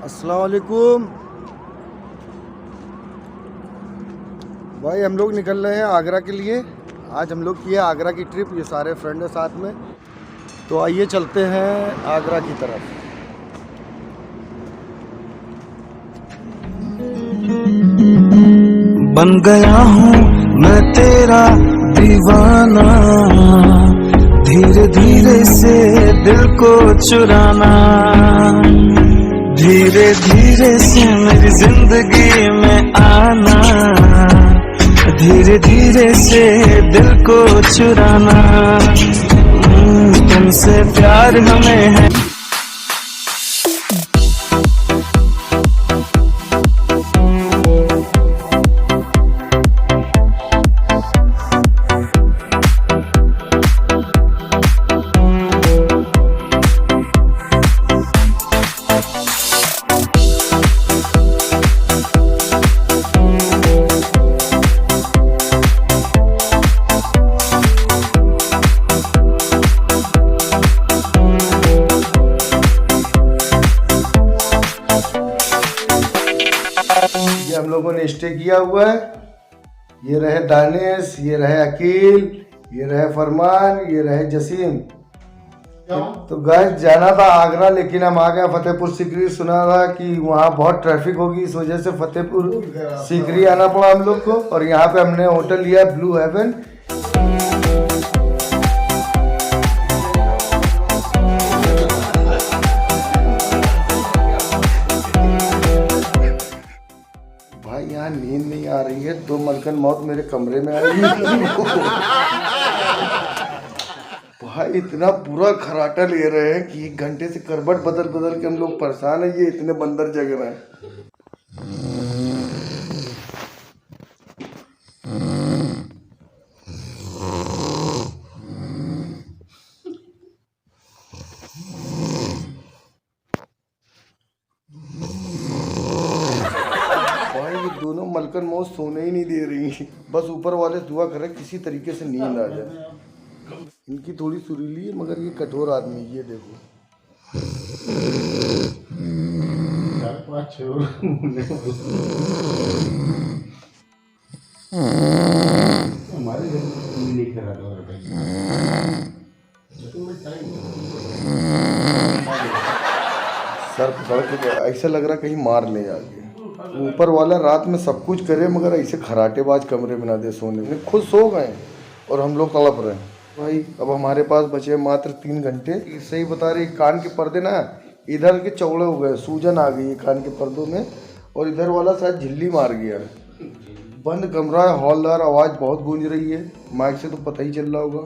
अस्सलाम वालेकुम भाई। हम लोग निकल रहे हैं आगरा के लिए। आज हम लोग किए आगरा की ट्रिप, ये सारे फ्रेंड हैं साथ में। तो आइए चलते हैं आगरा की तरफ। बन गया हूँ मैं तेरा दीवाना, धीरे धीरे से दिल को चुराना, धीरे धीरे से मेरी जिंदगी में आना, धीरे धीरे से दिल को चुराना। तुमसे प्यार हमें है। ये हम लोगों ने स्टे किया हुआ है। ये रहे दानिश, ये रहे अकील, ये रहे फरमान, ये रहे जसीम। तो गाइस जाना था आगरा, लेकिन हम आ गए फतेहपुर सीकरी। सुना था कि वहाँ बहुत ट्रैफिक होगी, इस वजह से फतेहपुर सीकरी आना पड़ा हम लोग को। और यहाँ पे हमने होटल लिया ब्लू हेवन। भाई यहाँ नींद नहीं आ रही है, दो मलकन मौत मेरे कमरे में आई है। भाई इतना पूरा खराटा ले रहे हैं कि 1 घंटे से करवट बदल बदल के हम लोग परेशान है। ये इतने बंदर जग रहे हैं। भाई ये दोनों मलकन मौत सोने ही नहीं दे रही। बस ऊपर वाले दुआ करें किसी तरीके से नींद आ जाए। इनकी थोड़ी सुरीली है मगर ये कठोर आदमी। ये देखो सर पकड़ के ऐसा लग रहा कहीं मार ले आगे। ऊपर वाला रात में सब कुछ करे मगर ऐसे खराटेबाज कमरे में ना दे सोने में। खुद सो गए और हम लोग तड़प रहे हैं। भाई अब हमारे पास बचे मात्र 3 घंटे। सही बता रही, कान के पर्दे ना इधर के चौड़े हो गए, सूजन आ गई है कान के पर्दों में। और इधर वाला शायद झिल्ली मार गया है। बंद कमरा है, हॉलदार, आवाज़ बहुत गूंज रही है। माइक से तो पता ही चल रहा होगा।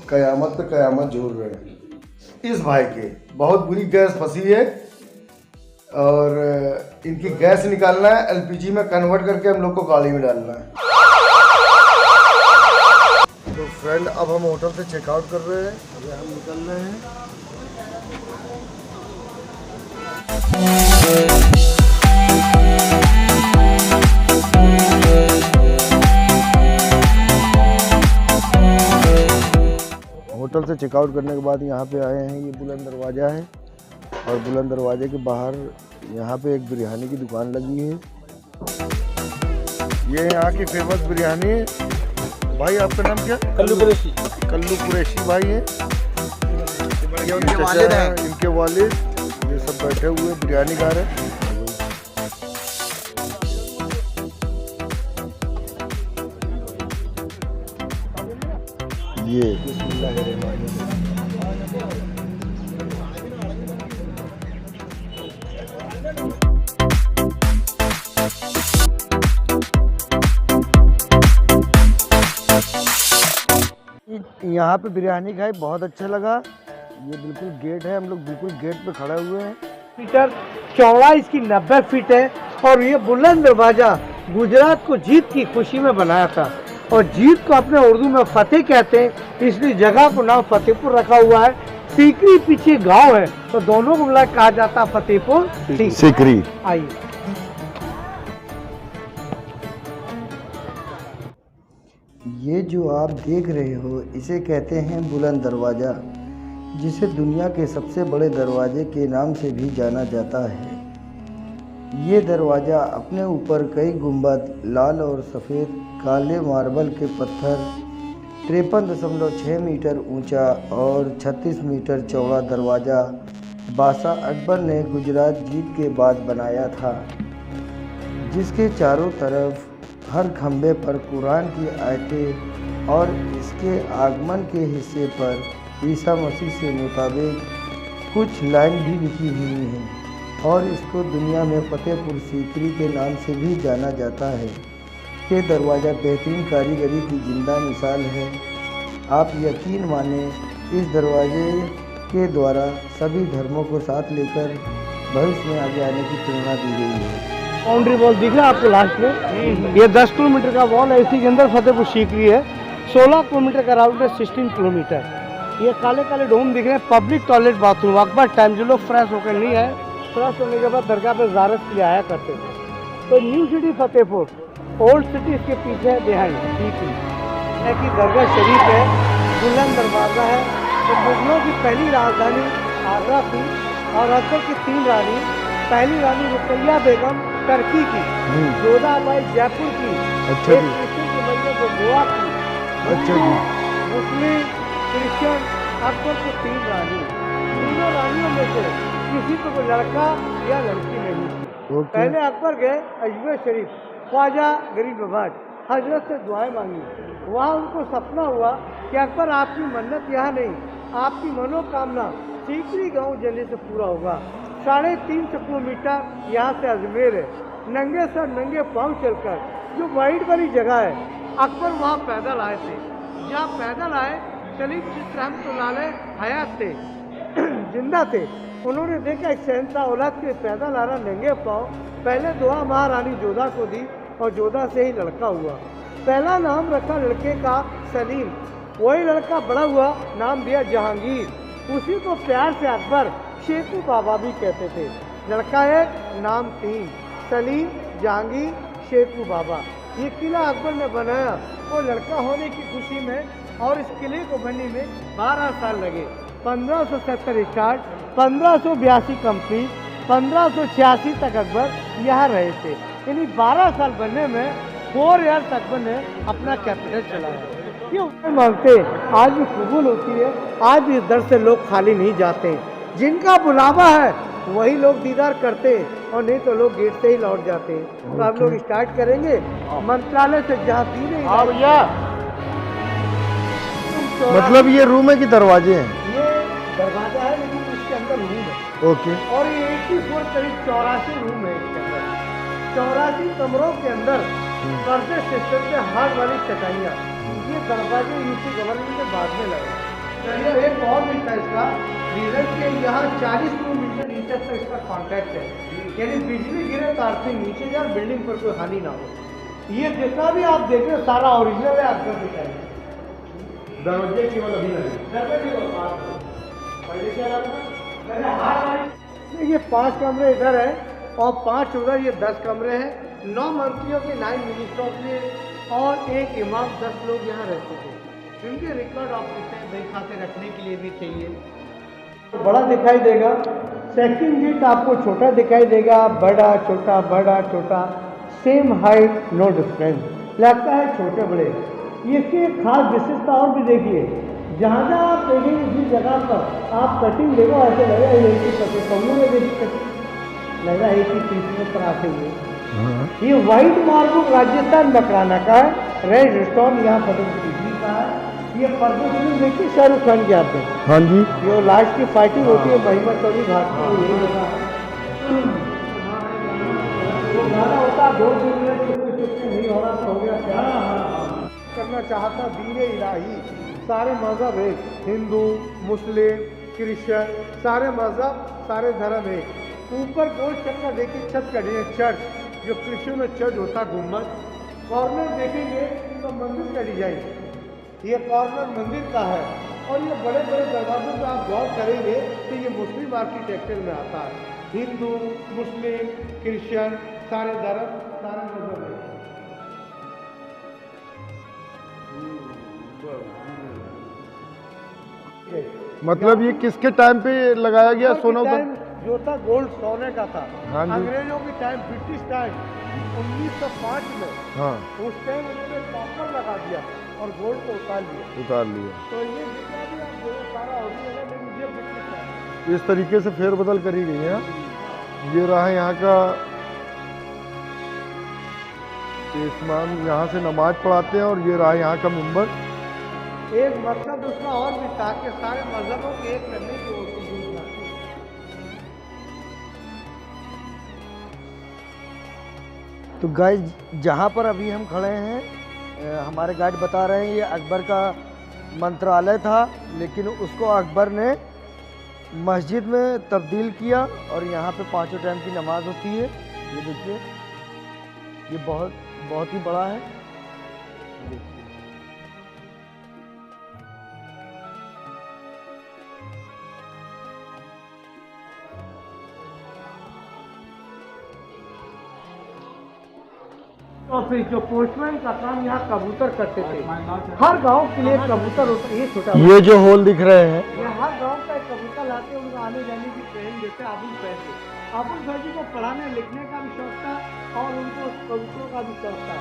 कयामत पे कयामत जोड़ रहे हैं। इस भाई के बहुत बुरी गैस फंसी है और इनकी गैस निकालना है, एलपीजी में कन्वर्ट करके हम लोग को गाड़ी में डालना है। तो फ्रेंड अब हम होटल से चेकआउट कर रहे हैं। अभी हम निकल रहे हैं। होटल से चेकआउट करने के बाद यहाँ पे आए हैं। ये बुलंद दरवाज़ा है और बुलंद दरवाजे के बाहर यहाँ पे एक बिरयानी की दुकान लगी है। ये यहाँ की फेमस बिरयानी है। भाई आपका नाम क्या? कल्लू कुरैशी। कल्लू कुरैशी भाई है। ये उनके वालिद हैं। इनके वालिद ये सब बैठे हुए बिरयानी खा रहे हैं। ये यहाँ पे बिरयानी खाई, बहुत अच्छा लगा। ये बिल्कुल गेट है, हम लोग बिल्कुल गेट पे खड़े हुए हैं। मीटर चौड़ा इसकी 90 फीट है। और ये बुलंद दरवाजा गुजरात को जीत की खुशी में बनाया था। और जीत को अपने उर्दू में फतेह कहते हैं, इसलिए जगह को नाम फतेहपुर रखा हुआ है। सीकरी पीछे गांव है, तो दोनों को मिला कहा जाता फतेहपुर सीकरी। आइए ये जो आप देख रहे हो इसे कहते हैं बुलंद दरवाज़ा। जिसे दुनिया के सबसे बड़े दरवाजे के नाम से भी जाना जाता है। ये दरवाज़ा अपने ऊपर कई गुंबद, लाल और सफ़ेद काले मार्बल के पत्थर, 53.6 मीटर ऊंचा और 36 मीटर चौड़ा दरवाज़ा बादशाह अकबर ने गुजरात जीत के बाद बनाया था, जिसके चारों तरफ हर खंभे पर कुरान की आयतें और इसके आगमन के हिस्से पर ईसा मसीह से मुताबिक कुछ लाइन भी लिखी हुई हैं और इसको दुनिया में फतेहपुर सीकरी के नाम से भी जाना जाता है। ये दरवाज़ा बेहतरीन कारीगरी की जिंदा मिसाल है। आप यकीन माने इस दरवाजे के द्वारा सभी धर्मों को साथ लेकर भविष्य में आगे आने की प्रेरणा दी गई है। बाउंड्री वॉल दिख रहा है आपको लास्ट में, ये 10 किलोमीटर का वॉल है, इसी के अंदर फतेहपुर सीकरी है। 16 किलोमीटर का राउट है, 16 किलोमीटर। ये काले काले डोम दिख रहे हैं, public toilet bathroom. Akbar time जो लोग फ्रेश होकर नहीं आए, फ्रेश होने के बाद दरगाह पे ज़ियारत के लिए आया करते थे। तो new city Fatehpur, old city इसके पीछे है, बिहाइंड सीकरी की दरगाह शरीफ है, बुलंद दरवाज़ा है। तो मुगलों की पहली राजधानी आगरा थी और अकबर की 3 रानी, पहली रानी रुकैया बेगम टर्की की, जोधाबाई जयपुर की, अच्छा जी। कृष्ण की मैया जो गोवा की, अच्छा जी। मुस्लिम, क्रिश्चियन, अकबर की 3 रानी। तीनों रानियों में से किसी को कोई लड़का या लड़की नहीं थी। पहले अकबर गए अजमेर शरीफ, ख्वाजा गरीब नवाज हजरत से दुआएं मांगी। वहाँ उनको सपना हुआ कि अकबर आपकी मन्नत यहाँ नहीं, आपकी मनोकामना सीकरी गांव जल्दी से पूरा होगा। 3.5 किलोमीटर यहाँ से अजमेर है। नंगे सर नंगे पाँव चलकर जो वाइड वाली जगह है, अकबर वहाँ पैदल आए थे। जहाँ पैदल आए, सलीम चिश्ती रहमतुल्लाह अलैह हयात थे, जिंदा थे। उन्होंने देखा एक शहंशाह औलाद के पैदल आ रहा नंगे पाँव। पहले दुआ महारानी जोधा को दी और जोधा से ही लड़का हुआ। पहला नाम रखा लड़के का सलीम, वही लड़का बड़ा हुआ, नाम दिया जहांगीर। उसी को प्यार से अकबर शेखू बाबा भी कहते थे। लड़का है, नाम 3, सलीम, जहांगीर, शेखू बाबा। ये किला अकबर ने बनाया वो लड़का होने की खुशी में, और इस किले को बनने में 12 साल लगे। 1570 स्टार्ट, 1582 कंप्लीट, 1586 तक अकबर यहाँ रहे थे। यानी 12 साल बनने में 4 ईयर्स अकबर ने अपना कैपिटल चलाया। क्यों मांगते, आज भी कबूल होती है। आज भी इस दर से लोग खाली नहीं जाते। जिनका बुलावा है वही लोग दीदार करते हैं, और नहीं तो लोग गेट से ही लौट जाते हैं। तो आप लोग स्टार्ट करेंगे मंत्रालय से, जहाँ भैया मतलब ये रूम है कि दरवाजे हैं? ये दरवाजा है, लेकिन इसके अंदर रूम है। ओके। और ये 84 करीब 84 रूम है इसके अंदर। 84 कमरों के अंदर पर्दे सिस्टम से हार्ड वाली चटाइयाँ। ये दरवाजे यूपी गवर्नमेंट ने बाद में लगा। चलिए एक और भी था इसका रीजन के यहाँ 40 किलोमीटर नीचे तक इसका कॉन्ट्रैक्ट है, यानी बिजली गिरे तार से नीचे जाए, बिल्डिंग पर कोई हानि ना हो। ये जितना भी आप देख रहे हो सारा ओरिजिनल है, आपका दिखाएंगे। दरवाजे केवल अभी लगे। ये 5 कमरे इधर है और 5 उधर, ये 10 कमरे हैं। 9 मंत्रियों के, 9 मिनिस्टरों के और एक इमाम, 10 लोग यहाँ रहते थे। इनके रिकॉर्ड ऑफिस है, बही खाते रखने के लिए भी चाहिए। तो बड़ा दिखाई देगा। सेकंड गेट आपको छोटा दिखाई देगा, बड़ा छोटा, बड़ा छोटा, सेम हाइट, नो डिफरेंस, लगता है छोटे बड़े। इसकी एक खास विशेषता और भी देखिए, जहाँ जहाँ आप देखेंगे जिस जगह पर आप कटिंग देखो, ऐसे लग रहा है एक ही कटिंग, कमरों में देखिए कटिंग लग रहा है एक ही पीस पर आते हुए। ये व्हाइट मार्बल राजस्थान मकराना का है, रेड स्टोन यहाँ फतेहपुर सीकरी का है। ये पर्दे फिल्म देखिए शाहरुख खान के आते हैं। हाँ जी। ये लास्ट की फाइटिंग होती है महिमा चौधरी घाट की, वो गाना होता है 2 दिन में चुपके नहीं हो रहा तो हो गया क्या करना चाहता दीने इलाही। सारे मज़हब है, हिंदू, मुस्लिम, क्रिश्चियन, सारे मज़हब, सारे धर्म है। ऊपर गोल चक्कर देखिए, छत का डिजाइन, चर्च जो क्रिश्चियन में चर्च होता है, गुम्बद। कॉर्नर देखेंगे तो मंदिर का डिजाइन, ये कॉर्नर मंदिर का है। और ये बड़े बड़े दरवाजों पर आप गौर करेंगे तो ये मुस्लिम आर्किटेक्चर में आता है। हिंदू, मुस्लिम, क्रिश्चियन, सारे धर्म, सारे मजहब है। मतलब ये किसके टाइम पे लगाया गया सोना टाइम ऊपर? जो था गोल्ड सोने का था। हाँ जी। अंग्रेजों के टाइम, ब्रिटिश टाइम 1905 में, हाँ, उस टाइम उन्होंने कॉपर लगा दिया और गोल्ड को उतार लिया। उतार लिया। तो ये जितना भी आप देखो सारा ओरिजिनल है, लेकिन ये ब्रिटिश टाइम। इस तरीके से फेरबदल करी गई है। ये रहा यहाँ का इमाम, यहाँ से नमाज पढ़ाते हैं, और ये रहा यहाँ का मिंबर। एक मकसद उसका और भी था कि सारे मजहबों के एक करने की कोशिश थी। तो गाइस, जहाँ पर अभी हम खड़े हैं, हमारे गाइड बता रहे हैं ये अकबर का मंत्रालय था, लेकिन उसको अकबर ने मस्जिद में तब्दील किया और यहाँ पे 5 टाइम की नमाज होती है। ये देखिए, ये बहुत ही बड़ा है। देखिए, और फिर जो पोस्टमैन का काम यहाँ कबूतर करते थे, हर गांव के लिए कबूतर होता है। ये छोटा, ये जो होल दिख रहे हैं, ये हर गांव का एक कबूतर लाते हैं, उनको आने जाने की ट्रेनिंग देते हैं। अबुल फैजी, अबुल फैजी को पढ़ाने लिखने का भी शौक था और उनको कबूतरों का भी शौक था।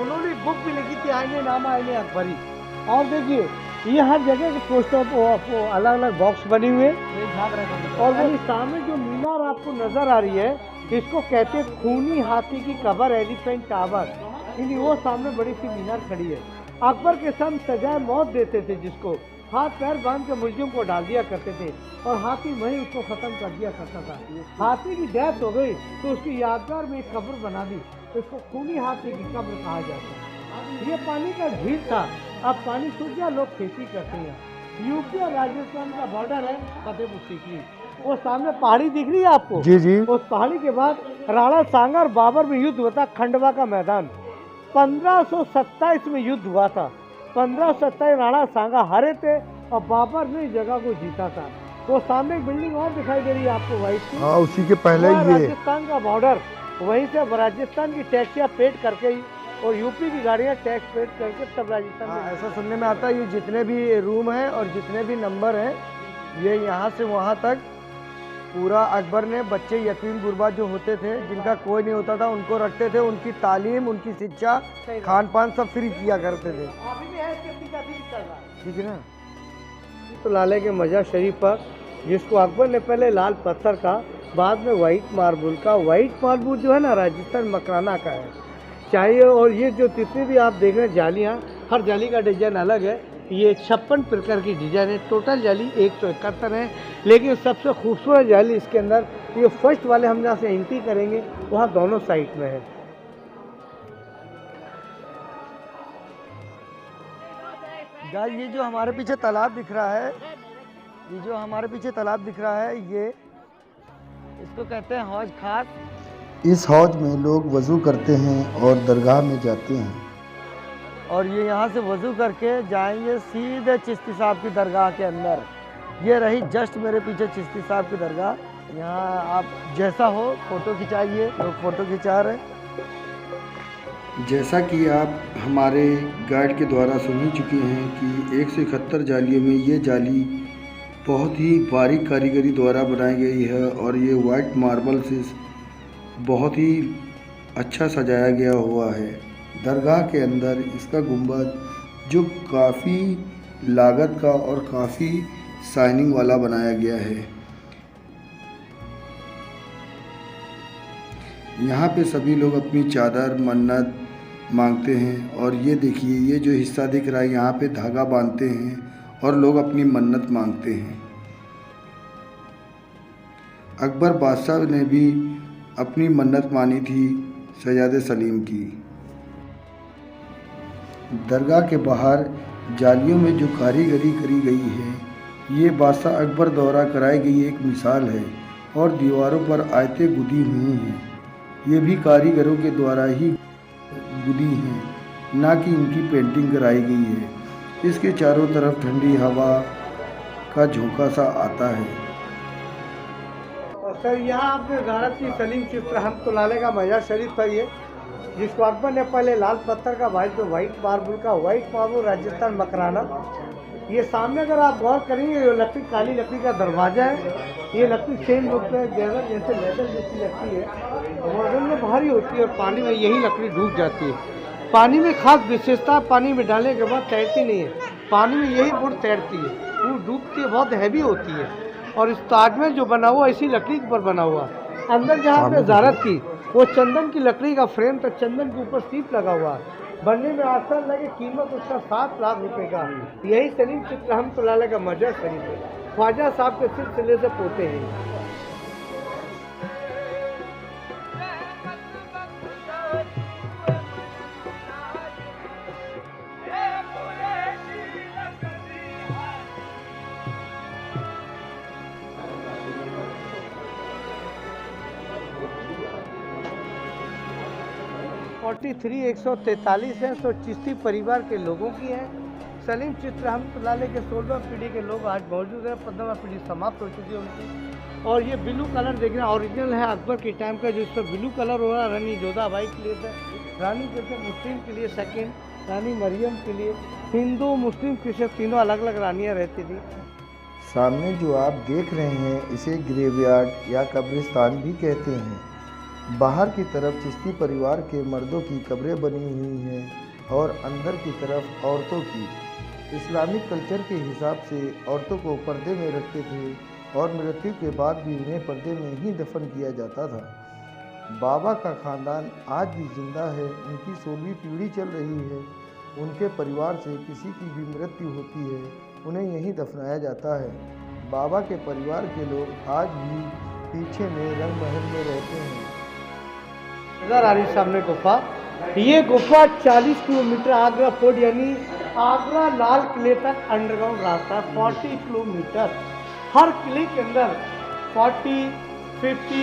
उन्होंने बुक भी लिखी थी, आईने नामा आईने अकबरी। और देखिए, ये हर जगह के पोस्टर अलग अलग बॉक्स बने हुए, और वो सामने जो मीनार आपको नजर आ रही है, इसको कहते हैं खूनी हाथी की कबर, एलिफेंट टावर। क्योंकि वो सामने बड़ी सी मीनार खड़ी है। अकबर के सामने सजाए मौत देते थे, जिसको हाथ पैर बांध के मुलजिम को डाल दिया करते थे, और हाथी वहीं उसको खत्म कर दिया करता था। हाथी की डेथ हो गई तो उसकी यादगार में एक कब्र बना दी, इसको खूनी हाथी की कब्र कहा जाता है। ये पानी का झील था, अब पानी सूख गया, लोग खेती करते हैं। यूपी और राजस्थान का बॉर्डर है फतेहपुर सीकरी। वो सामने पहाड़ी दिख रही है आपको? जी जी। उस पहाड़ी के बाद राणा सांगा और बाबर में युद्ध हुआ था, खंडवा का मैदान। 1527 में युद्ध हुआ था। 1527 राणा सांगा हारे थे और बाबर ने इस जगह को जीता था। वो सामने एक बिल्डिंग और दिखाई दे रही है आपको, व्हाइट की। हाँ, उसी के पहले वहाँ ये राजस्थान का बॉर्डर, वहीं से राजस्थान की टैक्सियाँ पेड करके ही और यूपी की गाड़ियाँ टैक्स पेड करके तब राजस्थान में। ऐसा सुनने में आता है, ये जितने भी रूम हैं और जितने भी नंबर हैं, ये यहाँ से वहाँ तक पूरा अकबर ने बच्चे यतीम गुरबा जो होते थे, जिनका कोई नहीं होता था, उनको रखते थे। उनकी तालीम, उनकी शिक्षा, खान पान सब फ्री किया करते थे। ठीक है ना। तो लाले के मजार शरीफ पर, जिसको अकबर ने पहले लाल पत्थर का, बाद में वाइट मार्बल का। वाइट मार्बल जो है ना, राजस्थान मकराना का है चाहिए। और ये जो जितनी भी आप देख रहे हैं जालियाँ, हर जाली का डिजाइन अलग है। ये 56 प्रकार की डिजाइन है। टोटल जाली 171 है, लेकिन सबसे खूबसूरत जाली इसके अंदर, ये फर्स्ट वाले हम जहाँ से एंट्री करेंगे वहाँ दोनों साइड में है। गाइस, ये जो हमारे पीछे तालाब दिख रहा है, ये जो हमारे पीछे तालाब दिख रहा है, ये इसको कहते हैं हौज खास। इस हौज में लोग वज़ू करते हैं और दरगाह में जाते हैं। और ये यहाँ से वज़ू करके जाएंगे सीधे चिश्ती साहब की दरगाह के अंदर। ये रही जस्ट मेरे पीछे चिश्ती साहब की दरगाह। यहाँ आप जैसा हो फ़ोटो खिंचाइए, लोग फ़ोटो खिंचा रहे। जैसा कि आप हमारे गाइड के द्वारा सुन ही चुके हैं कि 171 जालियों में ये जाली बहुत ही बारीक कारीगरी द्वारा बनाई गई है, और ये वाइट मार्बल से बहुत ही अच्छा सजाया गया हुआ है। दरगाह के अंदर इसका गुंबद जो काफ़ी लागत का और काफ़ी शाइनिंग वाला बनाया गया है। यहाँ पे सभी लोग अपनी चादर मन्नत मांगते हैं, और ये देखिए, ये जो हिस्सा दिख रहा है, यहाँ पे धागा बांधते हैं और लोग अपनी मन्नत मांगते हैं। अकबर बादशाह ने भी अपनी मन्नत मानी थी शहजादे सलीम की। दरगाह के बाहर जालियों में जो कारीगरी करी गई है, ये बादशाह अकबर द्वारा कराई गई एक मिसाल है, और दीवारों पर आयतें गुदी हुई हैं। ये भी कारीगरों के द्वारा ही गुदी हैं, ना कि इनकी पेंटिंग कराई गई है। इसके चारों तरफ ठंडी हवा का झोंका सा आता है। और सर, यहाँ आपने गारत की सलीम चित्र, हम तो लाले का मजार शरीफ था ये, जिसको अकबर ने पहले लाल पत्थर का, वाइट मार्बल का, वाइट मार्बल राजस्थान मकराना। ये सामने अगर आप गौर करेंगे, ये लकड़ी काली लकड़ी का दरवाजा है। ये लकड़ी सेम रूप में गैदर जैसे लेदर जैसी लकड़ी है, वजन में भारी होती है और पानी में यही लकड़ी डूब जाती है। पानी में खास विशेषता, पानी में डालने के बाद तैरती नहीं है, पानी में यही वुड तैरती है, वो डूबती है, बहुत हैवी होती है। और इस ताजमहल जो बना हुआ इसी लकड़ी पर बना हुआ, अंदर जहाँ पे ज़ारत की वो चंदन की लकड़ी का फ्रेम था, चंदन के ऊपर सीप लगा हुआ, बनने में 8 साल लगे, कीमत उसका 7 लाख रुपए का। यही सलीम चिश्ती रहमतुल्लाह का मजहर शरीफ है, ख्वाजा साहब के सिलसिले से पोते हैं। (43) 143 है, तो चिश्ती परिवार के लोगों की है। सलीम चिश्ती रहमतुल्लाह के 16वां पीढ़ी के लोग आज मौजूद हैं, 15वां पीढ़ी समाप्त हो चुकी है उनकी। और ये ब्लू कलर देखना ओरिजिनल है अकबर के टाइम का, जिस पर ब्लू कलर हो रहा है रानी जोधाबाई के लिए था, रानी जैसे मुस्लिम के लिए सेकेंड, रानी मरियम के लिए, हिंदू मुस्लिम क्रिश्चियन तीनों अलग अलग रानियाँ रहती थी। सामने जो आप देख रहे हैं इसे ग्रेवयार्ड या कब्रिस्तान भी कहते हैं। बाहर की तरफ चिश्ती परिवार के मर्दों की कब्रें बनी हुई हैं और अंदर की तरफ औरतों की। इस्लामिक कल्चर के हिसाब से औरतों को पर्दे में रखते थे और मृत्यु के बाद भी उन्हें पर्दे में ही दफन किया जाता था। बाबा का ख़ानदान आज भी जिंदा है, उनकी 16वीं पीढ़ी चल रही है। उनके परिवार से किसी की भी मृत्यु होती है उन्हें यहीं दफनाया जाता है। बाबा के परिवार के लोग आज भी पीछे में रंग महल में रहते हैं। नजर आ रही सामने गुफा, ये गुफा 40 किलोमीटर आगरा फोर्ट यानी आगरा लाल किले तक अंडरग्राउंड रास्ता है। 40 किलोमीटर, हर किले के अंदर 40, 50,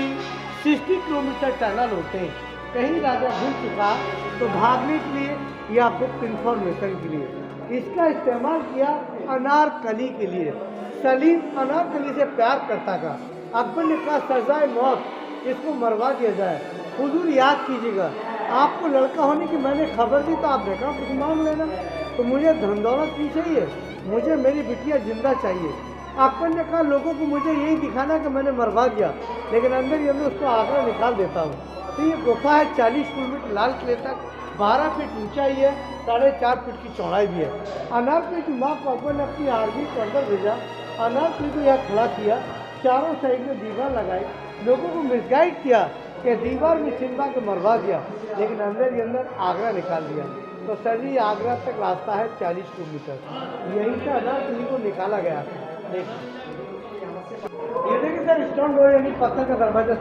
60 किलोमीटर टनल होते हैं। कहीं राजा घूम चुका तो भागने के लिए या गुप्त इंफॉर्मेशन के लिए इसका इस्तेमाल किया अनारकली के लिए। सलीम अनारकली से प्यार करता था। अकबर ने कहा सजाए मौत इसको मरवा दिया जाए। हुजूर याद कीजिएगा, आपको लड़का होने की मैंने खबर दी तो आपने कहा कुछ मांग लेना, तो मुझे धन दौलत नहीं चाहिए, मुझे मेरी बिटिया जिंदा चाहिए। अकबर ने कहा लोगों को मुझे यही दिखाना कि मैंने मरवा दिया, लेकिन अंदर ही अंदर उसको आगरा निकाल देता हूँ। तो ये गुफा है 40 किलोमीटर लाल किले तक, 12 फीट ऊंचाई है, 4.5 फीट की चौड़ाई भी है। अनारकली की माँ को अकबर ने अपनी आर्मी को अंदर भेजा, अनारकली को यहाँ खड़ा किया, चारों साइड में दीवार लगाई, लोगों को मिसगाइड किया कि दीवार में चिंता के मरवा दिया, लेकिन अंदर ही अंदर आगरा निकाल दिया। तो सर जी आगरा तक रास्ता है 40 किलोमीटर, यहीं से अनारकली को निकाला गया। ये देखिए सर, स्टोन डोर यानी पत्थर का दरवाजा,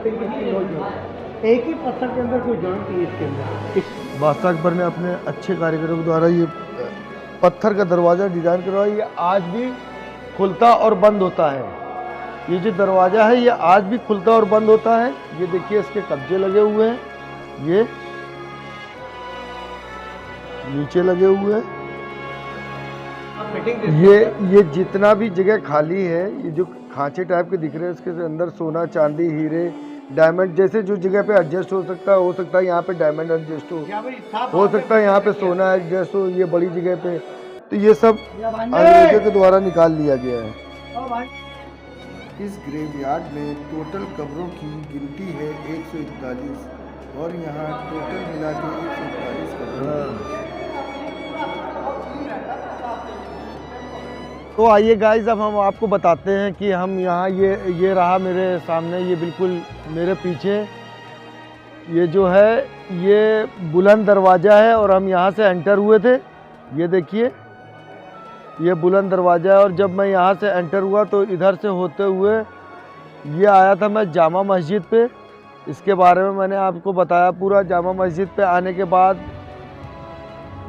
एक ही पत्थर के अंदर कोई जॉइंट नहीं है इसके अंदर। बादशाह अकबर ने अपने अच्छे कारीगरों के द्वारा ये पत्थर का दरवाज़ा डिज़ाइन करवाया। ये आज भी खुलता और बंद होता है। ये जो दरवाज़ा है ये आज भी खुलता और बंद होता है। ये देखिए इसके कब्जे लगे हुए हैं, ये नीचे लगे हुए हैं। ये जितना भी जगह खाली है, ये जो खांचे टाइप के दिख रहे हैं इसके अंदर सोना चांदी हीरे डायमंड जैसे जो जगह पे एडजस्ट हो सकता है यहाँ पे डायमंड एडजस्ट हो सकता है यहाँ पे सोना एडजस्ट हो, ये बड़ी जगह पे। तो ये सब अंग्रेजों के द्वारा निकाल लिया गया है। इस ग्रेवयार्ड में टोटल कब्रों की गिनती है 141 और यहाँ टोटल मिला के 141 कब्रें। तो आइए गाइस, अब हम आपको बताते हैं कि हम यहाँ ये रहा मेरे सामने, ये बिल्कुल मेरे पीछे ये जो है ये बुलंद दरवाज़ा है और हम यहाँ से एंटर हुए थे। ये देखिए ये बुलंद दरवाज़ा है और जब मैं यहाँ से एंटर हुआ तो इधर से होते हुए ये आया था मैं जामा मस्जिद पे। इसके बारे में मैंने आपको बताया पूरा। जामा मस्जिद पे आने के बाद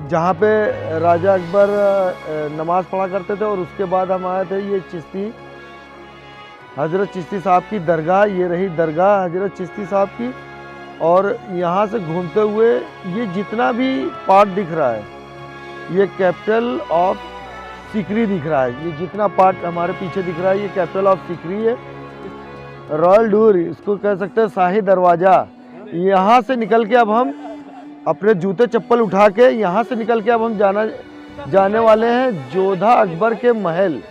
जहाँ पे राजा अकबर नमाज़ पढ़ा करते थे और उसके बाद हम आए थे ये चिश्ती हज़रत चिश्ती साहब की दरगाह। ये रही दरगाह हज़रत चिश्ती साहब की। और यहाँ से घूमते हुए ये जितना भी पार्ट दिख रहा है ये कैपिटल ऑफ सिकरी दिख रहा है। ये जितना पार्ट हमारे पीछे दिख रहा है ये कैपिटल ऑफ सिकरी है। रॉयल डोर इसको कह सकते हैं, शाही दरवाज़ा। यहाँ से निकल के अब हम अपने जूते चप्पल उठा के यहाँ से निकल के अब हम जाने वाले हैं जोधा अकबर के महल।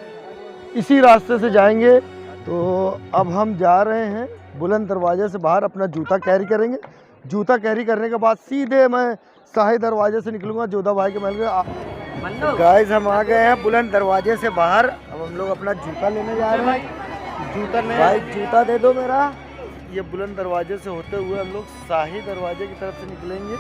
इसी रास्ते से जाएंगे। तो अब हम जा रहे हैं बुलंद दरवाजे से बाहर, अपना जूता कैरी करेंगे। जूता कैरी करने के बाद सीधे मैं शाही दरवाजे से निकलूंगा जोधा भाई के महल के। गाइस हम आ गए हैं बुलंद दरवाजे से बाहर। अब हम लोग अपना जूता लेने जा रहे हैं। जूता भाई जूता दे दो मेरा। ये बुलंद दरवाजे से होते हुए हम लोग शाही दरवाजे की तरफ से निकलेंगे।